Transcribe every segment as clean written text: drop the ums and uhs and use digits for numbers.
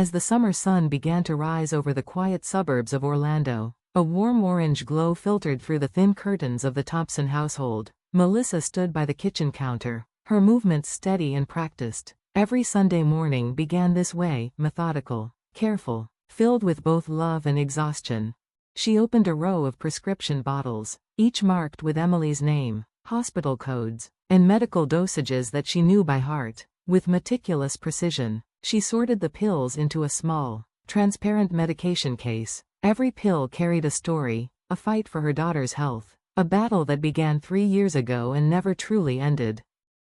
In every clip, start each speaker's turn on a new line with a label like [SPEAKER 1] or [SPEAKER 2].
[SPEAKER 1] As the summer sun began to rise over the quiet suburbs of Orlando, a warm orange glow filtered through the thin curtains of the Thompson household. Melissa stood by the kitchen counter, her movements steady and practiced. Every Sunday morning began this way, methodical, careful, filled with both love and exhaustion. She opened a row of prescription bottles, each marked with Emily's name, hospital codes, and medical dosages that she knew by heart. With meticulous precision, she sorted the pills into a small, transparent medication case. Every pill carried a story, a fight for her daughter's health, a battle that began 3 years ago and never truly ended.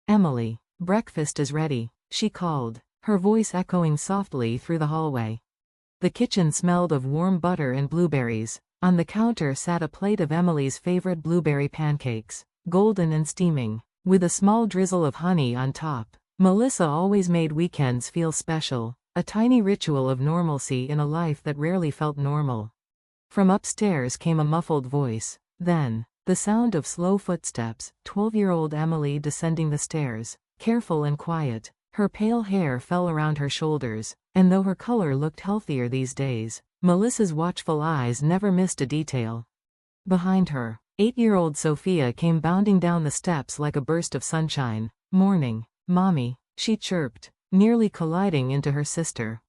[SPEAKER 1] "Emily, breakfast is ready," she called, her voice echoing softly through the hallway. The kitchen smelled of warm butter and blueberries. On the counter sat a plate of Emily's favorite blueberry pancakes, golden and steaming, with a small drizzle of honey on top. Melissa always made weekends feel special, a tiny ritual of normalcy in a life that rarely felt normal. From upstairs came a muffled voice, then, the sound of slow footsteps, 12-year-old Emily descending the stairs, careful and quiet. Her pale hair fell around her shoulders, and though her color looked healthier these days, Melissa's watchful eyes never missed a detail. Behind her, 8-year-old Sophia came bounding down the steps like a burst of sunshine. "Morning, Mommy," she chirped, nearly colliding into her sister.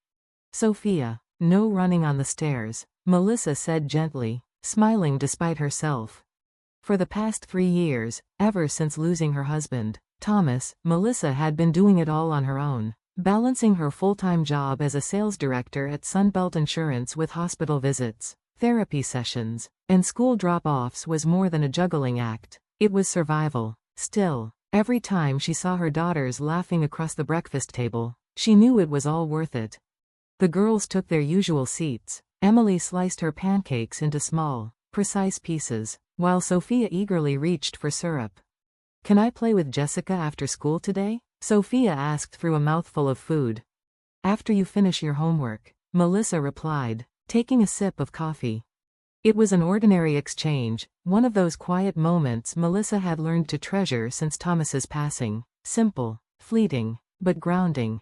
[SPEAKER 1] "Sophia, no running on the stairs," Melissa said gently, smiling despite herself. For the past 3 years, ever since losing her husband, Thomas, Melissa had been doing it all on her own, balancing her full-time job as a sales director at Sunbelt Insurance with hospital visits, therapy sessions, and school drop-offs was more than a juggling act. It was survival. Still, every time she saw her daughters laughing across the breakfast table, she knew it was all worth it. The girls took their usual seats. Emily sliced her pancakes into small, precise pieces, while Sophia eagerly reached for syrup. "Can I play with Jessica after school today?" Sophia asked through a mouthful of food. "After you finish your homework," Melissa replied, taking a sip of coffee. It was an ordinary exchange, one of those quiet moments Melissa had learned to treasure since Thomas's passing. Simple, fleeting, but grounding.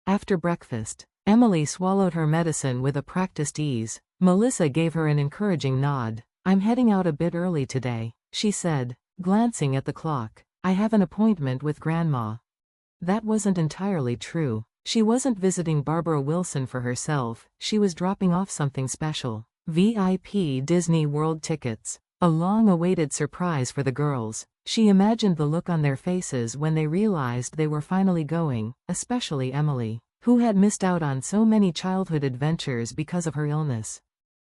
[SPEAKER 1] After breakfast, Emily swallowed her medicine with a practiced ease. Melissa gave her an encouraging nod. "I'm heading out a bit early today," she said, glancing at the clock. "I have an appointment with Grandma." That wasn't entirely true. She wasn't visiting Barbara Wilson for herself, she was dropping off something special. VIP Disney World tickets. A long-awaited surprise for the girls. She imagined the look on their faces when they realized they were finally going, especially Emily, who had missed out on so many childhood adventures because of her illness.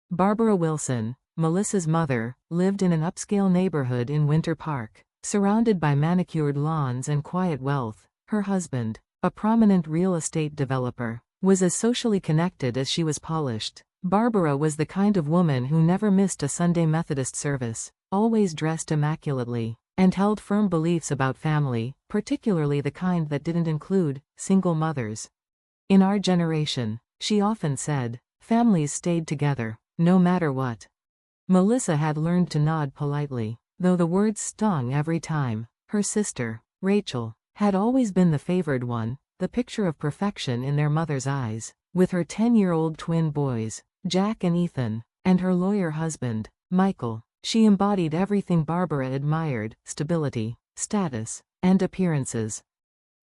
[SPEAKER 1] Barbara Wilson, Melissa's mother, lived in an upscale neighborhood in Winter Park, surrounded by manicured lawns and quiet wealth. Her husband, a prominent real estate developer, was as socially connected as she was polished. Barbara was the kind of woman who never missed a Sunday Methodist service, always dressed immaculately, and held firm beliefs about family, particularly the kind that didn't include single mothers. "In our generation," she often said, "families stayed together, no matter what." Melissa had learned to nod politely, though the words stung every time. Her sister, Rachel, had always been the favored one, the picture of perfection in their mother's eyes. With her 10-year-old twin boys, Jack and Ethan, and her lawyer husband, Michael, she embodied everything Barbara admired: stability, status, and appearances.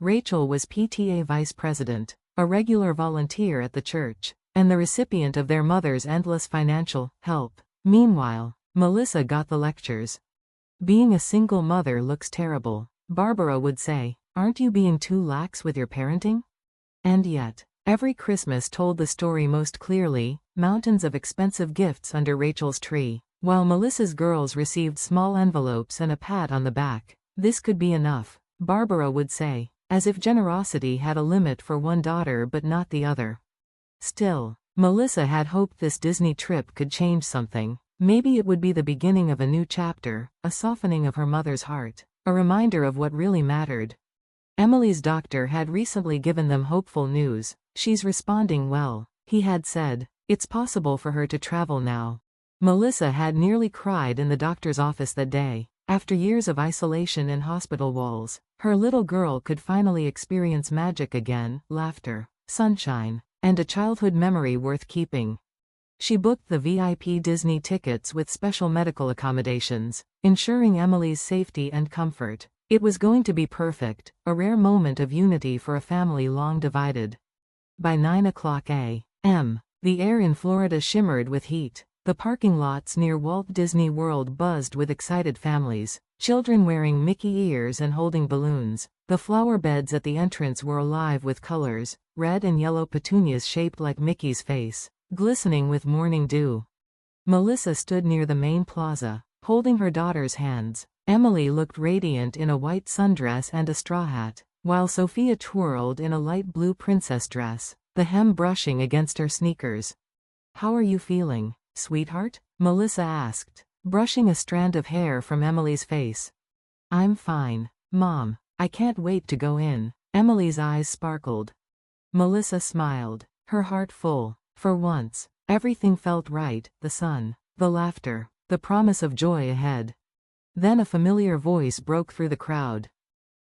[SPEAKER 1] Rachel was PTA vice president, a regular volunteer at the church, and the recipient of their mother's endless financial help. Meanwhile, Melissa got the lectures. "Being a single mother looks terrible," Barbara would say. "Aren't you being too lax with your parenting?" And yet, every Christmas told the story most clearly: mountains of expensive gifts under Rachel's tree, while Melissa's girls received small envelopes and a pat on the back. "This could be enough," Barbara would say, as if generosity had a limit for one daughter but not the other. Still, Melissa had hoped this Disney trip could change something. Maybe it would be the beginning of a new chapter, a softening of her mother's heart, a reminder of what really mattered. Emily's doctor had recently given them hopeful news. "She's responding well," he had said. "It's possible for her to travel now." Melissa had nearly cried in the doctor's office that day. After years of isolation in hospital walls, her little girl could finally experience magic again: laughter, sunshine, and a childhood memory worth keeping. She booked the VIP Disney tickets with special medical accommodations, ensuring Emily's safety and comfort. It was going to be perfect, a rare moment of unity for a family long divided. By 9:00 a.m., the air in Florida shimmered with heat. The parking lots near Walt Disney World buzzed with excited families, children wearing Mickey ears and holding balloons. The flower beds at the entrance were alive with colors, red and yellow petunias shaped like Mickey's face, glistening with morning dew. Melissa stood near the main plaza, holding her daughter's hands. Emily looked radiant in a white sundress and a straw hat, while Sophia twirled in a light blue princess dress, the hem brushing against her sneakers. "How are you feeling, sweetheart?" Melissa asked, brushing a strand of hair from Emily's face. "I'm fine, Mom. I can't wait to go in." Emily's eyes sparkled. Melissa smiled, her heart full. For once, everything felt right, the sun, the laughter, the promise of joy ahead. Then a familiar voice broke through the crowd.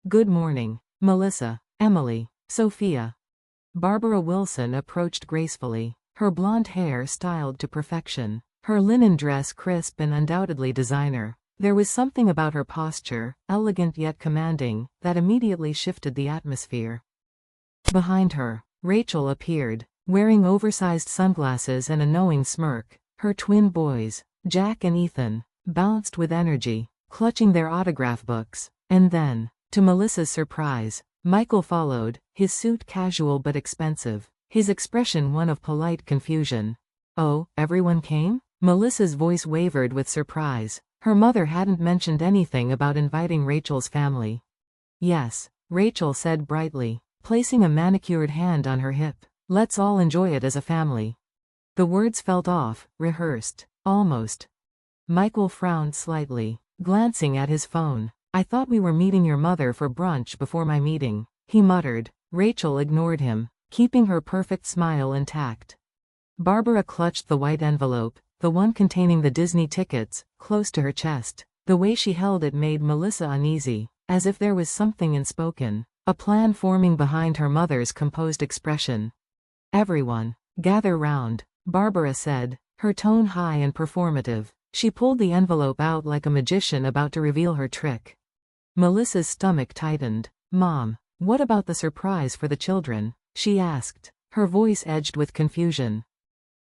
[SPEAKER 1] "Good morning, Melissa, Emily, Sophia." Barbara Wilson approached gracefully, her blonde hair styled to perfection, her linen dress crisp and undoubtedly designer. There was something about her posture, elegant yet commanding, that immediately shifted the atmosphere. Behind her, Rachel appeared, wearing oversized sunglasses and a knowing smirk. Her twin boys, Jack and Ethan, bounced with energy, clutching their autograph books. And then, to Melissa's surprise, Michael followed, his suit casual but expensive, his expression one of polite confusion. "Oh, everyone came?" Melissa's voice wavered with surprise. Her mother hadn't mentioned anything about inviting Rachel's family. "Yes," Rachel said brightly, placing a manicured hand on her hip. "Let's all enjoy it as a family." The words felt off, rehearsed, almost. Michael frowned slightly, glancing at his phone. "I thought we were meeting your mother for brunch before my meeting," he muttered. Rachel ignored him, keeping her perfect smile intact. Barbara clutched the white envelope, the one containing the Disney tickets, close to her chest. The way she held it made Melissa uneasy, as if there was something unspoken, a plan forming behind her mother's composed expression. "Everyone, gather round," Barbara said, her tone high and performative. She pulled the envelope out like a magician about to reveal her trick. Melissa's stomach tightened. "Mom, what about the surprise for the children?" she asked, her voice edged with confusion.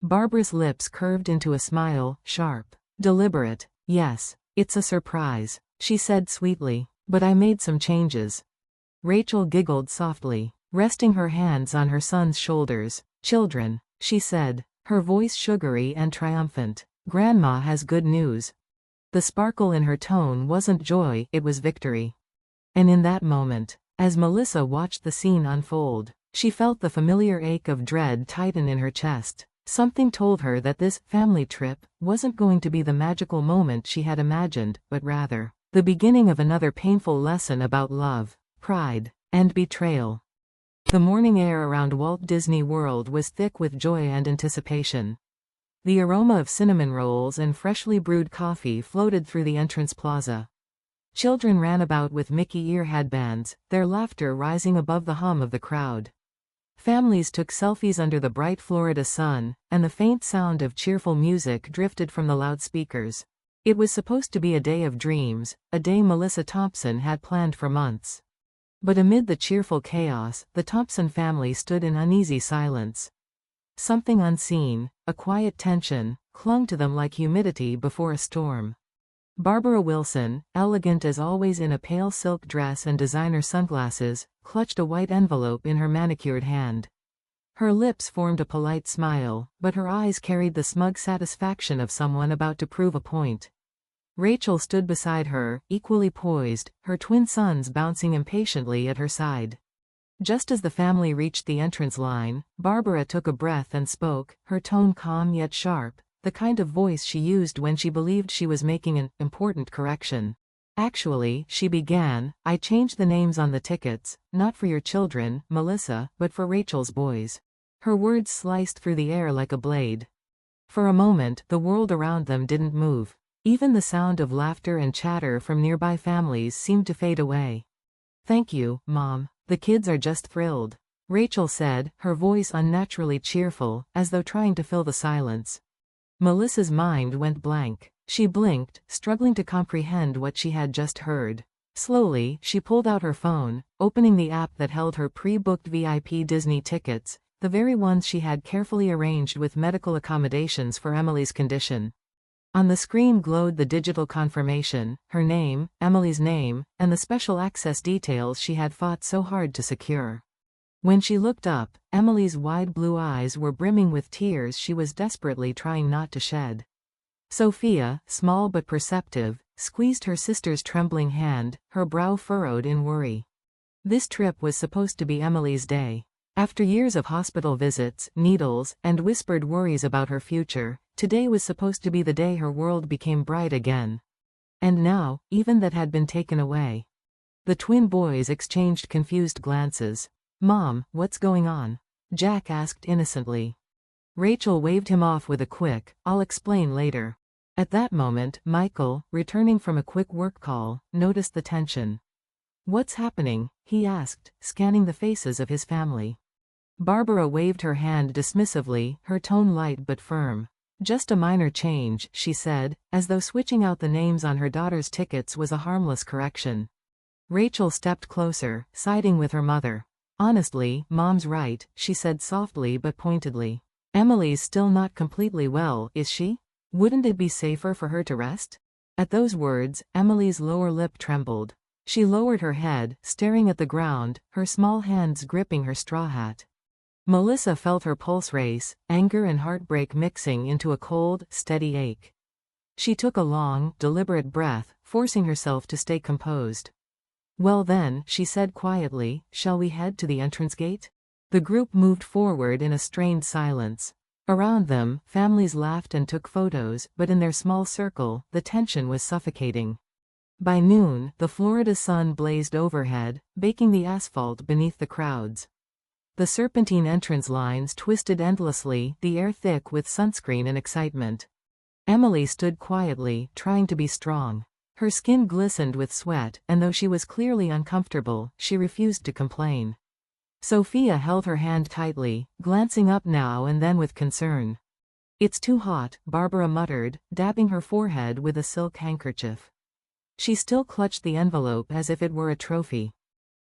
[SPEAKER 1] Barbara's lips curved into a smile, sharp, deliberate. "Yes, it's a surprise," she said sweetly, "but I made some changes." Rachel giggled softly, resting her hands on her son's shoulders. "Children," she said, her voice sugary and triumphant, "Grandma has good news." The sparkle in her tone wasn't joy, it was victory. And in that moment, as Melissa watched the scene unfold, she felt the familiar ache of dread tighten in her chest. Something told her that this family trip wasn't going to be the magical moment she had imagined, but rather, the beginning of another painful lesson about love, pride, and betrayal. The morning air around Walt Disney World was thick with joy and anticipation. The aroma of cinnamon rolls and freshly brewed coffee floated through the entrance plaza. Children ran about with Mickey ear headbands, their laughter rising above the hum of the crowd. Families took selfies under the bright Florida sun, and the faint sound of cheerful music drifted from the loudspeakers. It was supposed to be a day of dreams, a day Melissa Thompson had planned for months. But amid the cheerful chaos, the Thompson family stood in uneasy silence. Something unseen, a quiet tension, clung to them like humidity before a storm. Barbara Wilson, elegant as always in a pale silk dress and designer sunglasses, clutched a white envelope in her manicured hand. Her lips formed a polite smile, but her eyes carried the smug satisfaction of someone about to prove a point. Rachel stood beside her, equally poised, her twin sons bouncing impatiently at her side. Just as the family reached the entrance line, Barbara took a breath and spoke, her tone calm yet sharp, the kind of voice she used when she believed she was making an important correction. "Actually," she began, "I changed the names on the tickets, not for your children, Melissa, but for Rachel's boys." Her words sliced through the air like a blade. For a moment, the world around them didn't move. Even the sound of laughter and chatter from nearby families seemed to fade away. "Thank you, Mom. The kids are just thrilled." Rachel said, her voice unnaturally cheerful, as though trying to fill the silence. Melissa's mind went blank. She blinked, struggling to comprehend what she had just heard. Slowly, she pulled out her phone, opening the app that held her pre-booked VIP Disney tickets, the very ones she had carefully arranged with medical accommodations for Emily's condition. On the screen glowed the digital confirmation, her name, Emily's name, and the special access details she had fought so hard to secure. When she looked up, Emily's wide blue eyes were brimming with tears she was desperately trying not to shed. Sophia, small but perceptive, squeezed her sister's trembling hand, her brow furrowed in worry. This trip was supposed to be Emily's day. After years of hospital visits, needles, and whispered worries about her future, today was supposed to be the day her world became bright again. And now, even that had been taken away. The twin boys exchanged confused glances. "Mom, what's going on?" Jack asked innocently. Rachel waved him off with a quick, "I'll explain later." At that moment, Michael, returning from a quick work call, noticed the tension. "What's happening?" he asked, scanning the faces of his family. Barbara waved her hand dismissively, her tone light but firm. "Just a minor change," she said, as though switching out the names on her daughter's tickets was a harmless correction. Rachel stepped closer, siding with her mother. "Honestly, Mom's right," she said softly but pointedly. "Emily's still not completely well, is she? Wouldn't it be safer for her to rest?" At those words, Emily's lower lip trembled. She lowered her head, staring at the ground, her small hands gripping her straw hat. Melissa felt her pulse race, anger and heartbreak mixing into a cold, steady ache. She took a long, deliberate breath, forcing herself to stay composed. "Well then," she said quietly, "shall we head to the entrance gate?" The group moved forward in a strained silence. Around them, families laughed and took photos, but in their small circle, the tension was suffocating. By noon, the Florida sun blazed overhead, baking the asphalt beneath the crowds. The serpentine entrance lines twisted endlessly, the air thick with sunscreen and excitement. Emily stood quietly, trying to be strong. Her skin glistened with sweat, and though she was clearly uncomfortable, she refused to complain. Sophia held her hand tightly, glancing up now and then with concern. "It's too hot," Barbara muttered, dabbing her forehead with a silk handkerchief. She still clutched the envelope as if it were a trophy.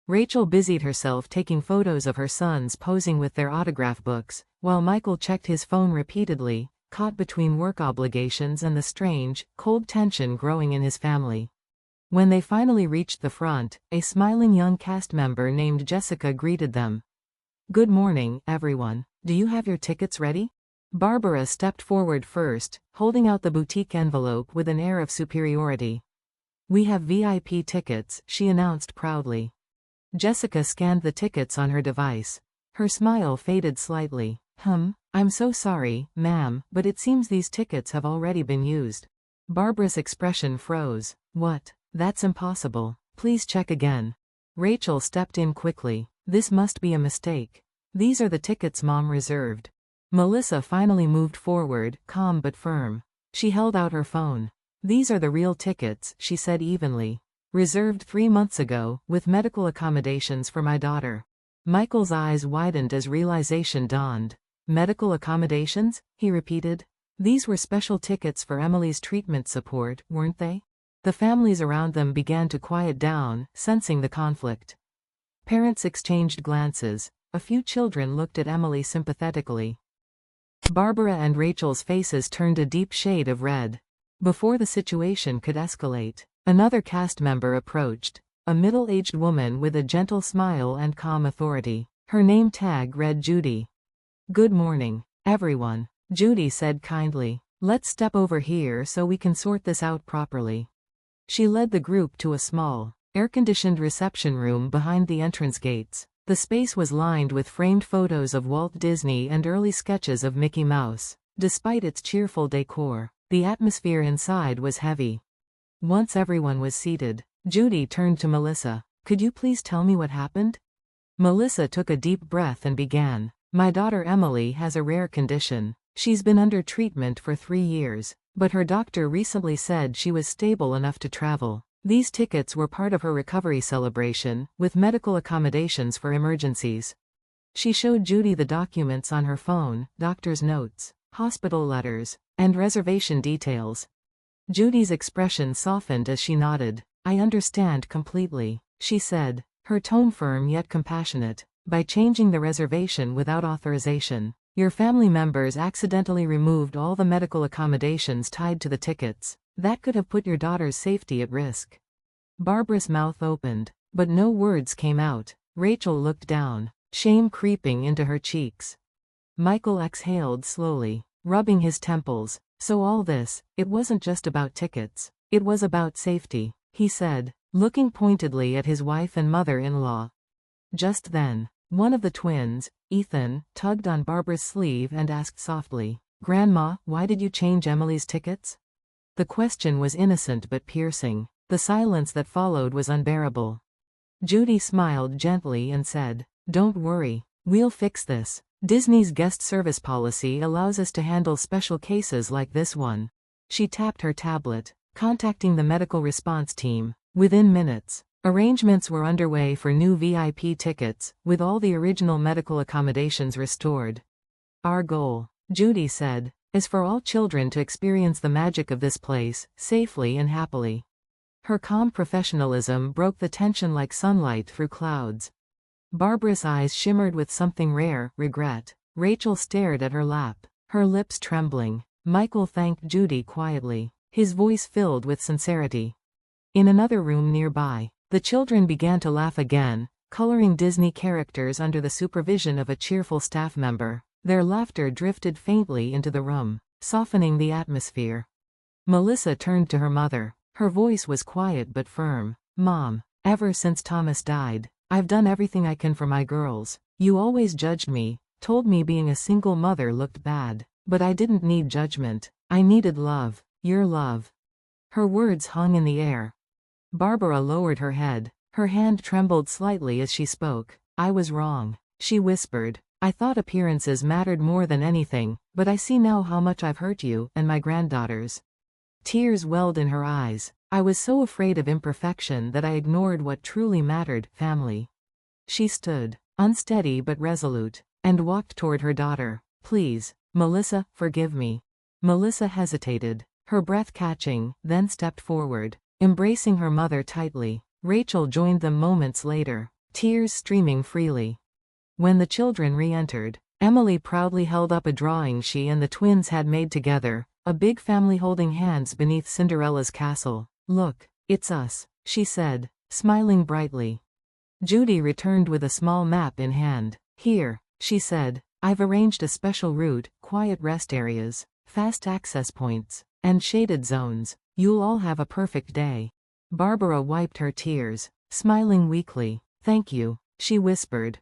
[SPEAKER 1] Rachel busied herself taking photos of her sons posing with their autograph books, while Michael checked his phone repeatedly, caught between work obligations and the strange, cold tension growing in his family. When they finally reached the front, a smiling young cast member named Jessica greeted them. "Good morning, everyone. Do you have your tickets ready?" Barbara stepped forward first, holding out the boutique envelope with an air of superiority. "We have VIP tickets," she announced proudly. Jessica scanned the tickets on her device. Her smile faded slightly. I'm so sorry, ma'am, but it seems these tickets have already been used." Barbara's expression froze. "What? That's impossible. Please check again." Rachel stepped in quickly. "This must be a mistake. These are the tickets Mom reserved." Melissa finally moved forward, calm but firm. She held out her phone. "These are the real tickets," she said evenly. "Reserved 3 months ago, with medical accommodations for my daughter." Michael's eyes widened as realization dawned. "Medical accommodations?" he repeated. "These were special tickets for Emily's treatment support, weren't they?" The families around them began to quiet down, sensing the conflict. Parents exchanged glances. A few children looked at Emily sympathetically. Barbara and Rachel's faces turned a deep shade of red. Before the situation could escalate, another cast member approached. A middle-aged woman with a gentle smile and calm authority. Her name tag read Judy. "Good morning, everyone," Judy said kindly. "Let's step over here so we can sort this out properly." She led the group to a small, air-conditioned reception room behind the entrance gates. The space was lined with framed photos of Walt Disney and early sketches of Mickey Mouse. Despite its cheerful decor, the atmosphere inside was heavy. Once everyone was seated, Judy turned to Melissa. "Could you please tell me what happened?" Melissa took a deep breath and began. "My daughter Emily has a rare condition. She's been under treatment for 3 years, but her doctor recently said she was stable enough to travel. These tickets were part of her recovery celebration, with medical accommodations for emergencies." She showed Judy the documents on her phone, doctor's notes, hospital letters, and reservation details. Judy's expression softened as she nodded. I understand completely, she said, her tone firm yet compassionate. By changing the reservation without authorization, your family members accidentally removed all the medical accommodations tied to the tickets. That could have put your daughter's safety at risk. Barbara's mouth opened, but no words came out. Rachel looked down, shame creeping into her cheeks. Michael exhaled slowly, rubbing his temples. So all this, it wasn't just about tickets. It was about safety, he said, looking pointedly at his wife and mother-in-law. Just then, one of the twins, Ethan, tugged on Barbara's sleeve and asked softly, Grandma, why did you change Emily's tickets? The question was innocent but piercing. The silence that followed was unbearable. Judy smiled gently and said, Don't worry, we'll fix this. Disney's guest service policy allows us to handle special cases like this one. She tapped her tablet, contacting the medical response team. Within minutes, arrangements were underway for new VIP tickets, with all the original medical accommodations restored. Our goal, Judy said, is for all children to experience the magic of this place, safely and happily. Her calm professionalism broke the tension like sunlight through clouds. Barbara's eyes shimmered with something rare, regret. Rachel stared at her lap, her lips trembling. Michael thanked Judy quietly, his voice filled with sincerity. In another room nearby, the children began to laugh again, coloring Disney characters under the supervision of a cheerful staff member. Their laughter drifted faintly into the room, softening the atmosphere. Melissa turned to her mother. Her voice was quiet but firm. Mom, ever since Thomas died, I've done everything I can for my girls. You always judged me, told me being a single mother looked bad. But I didn't need judgment. I needed love. Your love. Her words hung in the air. Barbara lowered her head. Her hand trembled slightly as she spoke. I was wrong, she whispered. I thought appearances mattered more than anything, but I see now how much I've hurt you and my granddaughters. Tears welled in her eyes. I was so afraid of imperfection that I ignored what truly mattered, family. She stood, unsteady but resolute, and walked toward her daughter. Please, Melissa, forgive me. Melissa hesitated, her breath catching, then stepped forward, embracing her mother tightly. Rachel joined them moments later, tears streaming freely. When the children re-entered, Emily proudly held up a drawing she and the twins had made together, a big family holding hands beneath Cinderella's castle. Look, it's us, she said, smiling brightly. Judy returned with a small map in hand. Here, she said, I've arranged a special route, quiet rest areas, fast access points, and shaded zones. You'll all have a perfect day. Barbara wiped her tears, smiling weakly. Thank you, she whispered.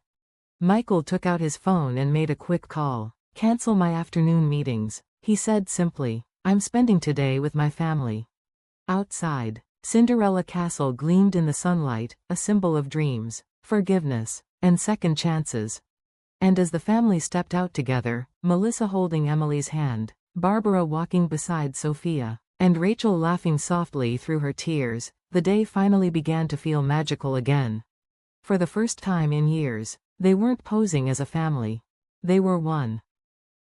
[SPEAKER 1] Michael took out his phone and made a quick call. Cancel my afternoon meetings, he said simply. I'm spending today with my family. Outside, Cinderella Castle gleamed in the sunlight, a symbol of dreams, forgiveness, and second chances. And as the family stepped out together, Melissa holding Emily's hand, Barbara walking beside Sophia, and Rachel laughing softly through her tears, the day finally began to feel magical again. For the first time in years, they weren't posing as a family. They were one.